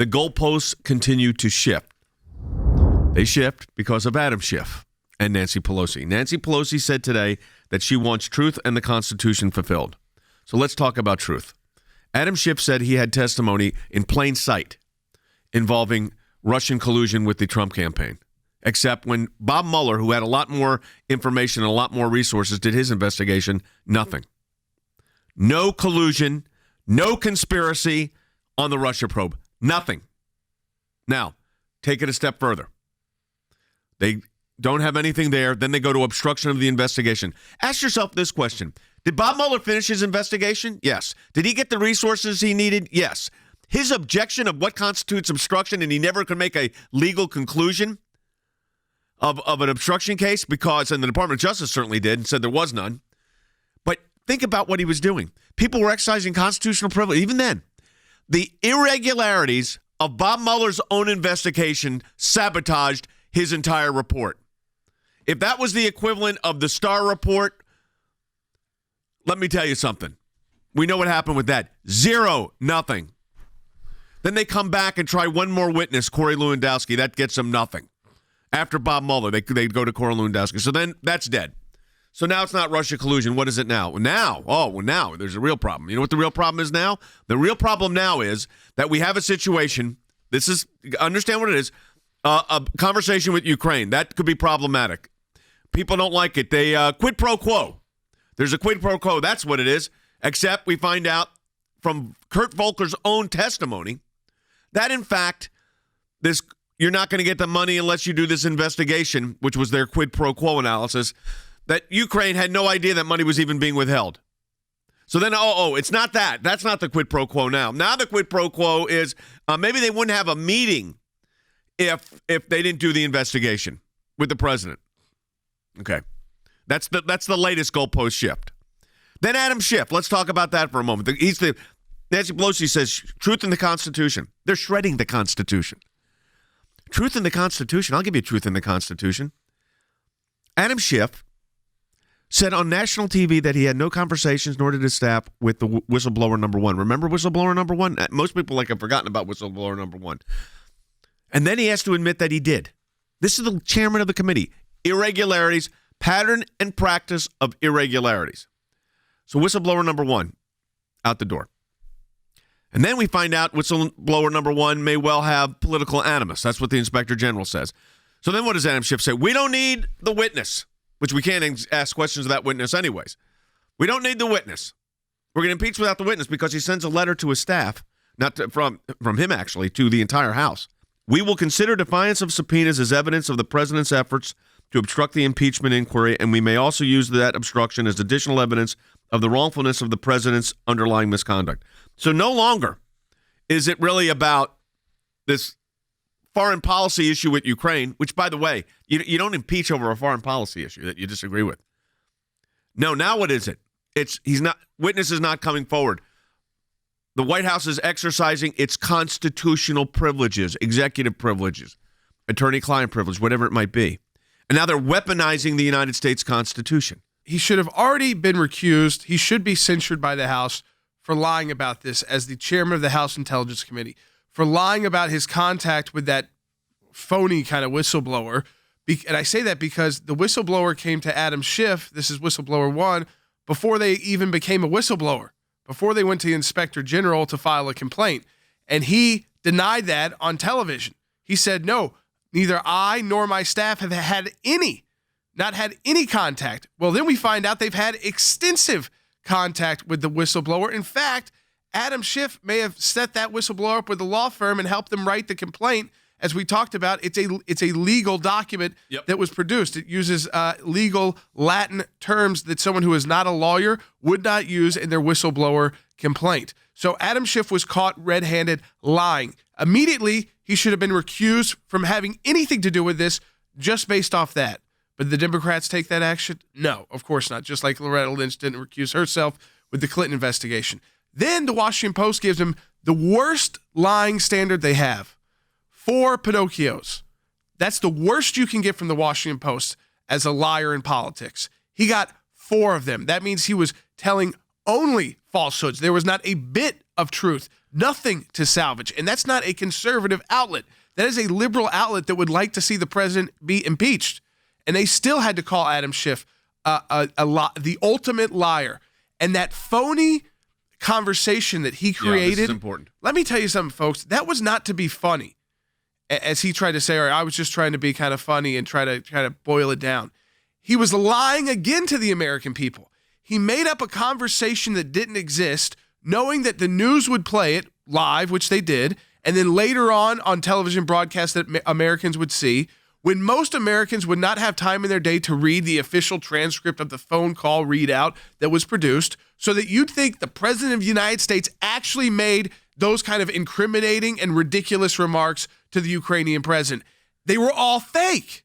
the goalposts continue to shift. They shift because of Adam Schiff and Nancy Pelosi. Nancy Pelosi said today that she wants truth and the Constitution fulfilled. So let's talk about truth. Adam Schiff said he had testimony in plain sight involving Russian collusion with the Trump campaign. Except when Bob Mueller, who had a lot more information and a lot more resources, did his investigation, nothing. No collusion, no conspiracy on the Russia probe. Nothing. Now, take it a step further. They don't have anything there. Then they go to obstruction of the investigation. Ask yourself this question. Did Bob Mueller finish his investigation? Yes. Did he get the resources he needed? Yes. His objection of what constitutes obstruction, and he never could make a legal conclusion of an obstruction case because, and the Department of Justice certainly did and said there was none. But think about what he was doing. People were exercising constitutional privilege. Even then, the irregularities of Bob Mueller's own investigation sabotaged his entire report. If that was the equivalent of the Starr report, let me tell you something. We know what happened with that. Zero, nothing. Then they come back and try one more witness, Corey Lewandowski. That gets them nothing. After Bob Mueller, they go to Corey Lewandowski. So then that's dead. So now it's not Russia collusion. What is it now? Now there's a real problem. You know what the real problem is now? The real problem now is that we have a situation. Understand what it is. A conversation with Ukraine. That could be problematic. People don't like it. They quid pro quo. There's a quid pro quo. That's what it is. Except we find out from Kurt Volker's own testimony that, in fact, you're not going to get the money unless you do this investigation, which was their quid pro quo analysis, that Ukraine had no idea that money was even being withheld. So then, it's not that. That's not the quid pro quo now. Now the quid pro quo is maybe they wouldn't have a meeting if they didn't do the investigation with the president. Okay. That's the latest goalpost shift. Then Adam Schiff. Let's talk about that for a moment. Nancy Pelosi says truth in the Constitution. They're shredding the Constitution. Truth in the Constitution. I'll give you truth in the Constitution. Adam Schiff said on national TV that he had no conversations, nor did his staff, with the whistleblower number one. Remember whistleblower number one? Most people have forgotten about whistleblower number one. And then he has to admit that he did. This is the chairman of the committee. Irregularities, pattern and practice of irregularities. So whistleblower number one, out the door. And then we find out whistleblower number one may well have political animus. That's what the Inspector General says. So then what does Adam Schiff say? We don't need the witness, which we can't ask questions of that witness anyways. We don't need the witness. We're going to impeach without the witness because he sends a letter to his staff, from him actually, to the entire House. We will consider defiance of subpoenas as evidence of the president's efforts to obstruct the impeachment inquiry, and we may also use that obstruction as additional evidence of the wrongfulness of the president's underlying misconduct. So no longer is it really about this foreign policy issue with Ukraine, which, by the way, you don't impeach over a foreign policy issue that you disagree with. No, now what is it? Witness is not coming forward. The White House is exercising its constitutional privileges, executive privileges, attorney-client privilege, whatever it might be. And now they're weaponizing the United States Constitution. He should have already been recused. He should be censured by the House for lying about this as the chairman of the House Intelligence Committee, for lying about his contact with that phony kind of whistleblower. And I say that because the whistleblower came to Adam Schiff, this is whistleblower one, before they even became a whistleblower, before they went to the Inspector General to file a complaint. And he denied that on television. He said, no, neither I nor my staff have not had any contact. Well, then we find out they've had extensive contact with the whistleblower. In fact, Adam Schiff may have set that whistleblower up with a law firm and helped them write the complaint. As we talked about, it's a legal document that was produced. It uses legal Latin terms that someone who is not a lawyer would not use in their whistleblower complaint. So Adam Schiff was caught red-handed lying. Immediately, he should have been recused from having anything to do with this just based off that. But did the Democrats take that action? No, of course not. Just like Loretta Lynch didn't recuse herself with the Clinton investigation. Then the Washington Post gives him the worst lying standard they have. 4 Pinocchios. That's the worst you can get from the Washington Post as a liar in politics. He got 4 of them. That means he was telling only falsehoods. There was not a bit of truth, nothing to salvage. And that's not a conservative outlet. That is a liberal outlet that would like to see the president be impeached. And they still had to call Adam Schiff the ultimate liar. And that phony conversation that he created. This is important. Let me tell you something, folks. That was not to be funny. As he tried to say, all right, I was just trying to be kind of funny and try to boil it down. He was lying again to the American people. He made up a conversation that didn't exist, knowing that the news would play it live, which they did, and then later on television broadcast that Americans would see, when most Americans would not have time in their day to read the official transcript of the phone call readout that was produced, so that you'd think the President of the United States actually made those kind of incriminating and ridiculous remarks to the Ukrainian president. They were all fake.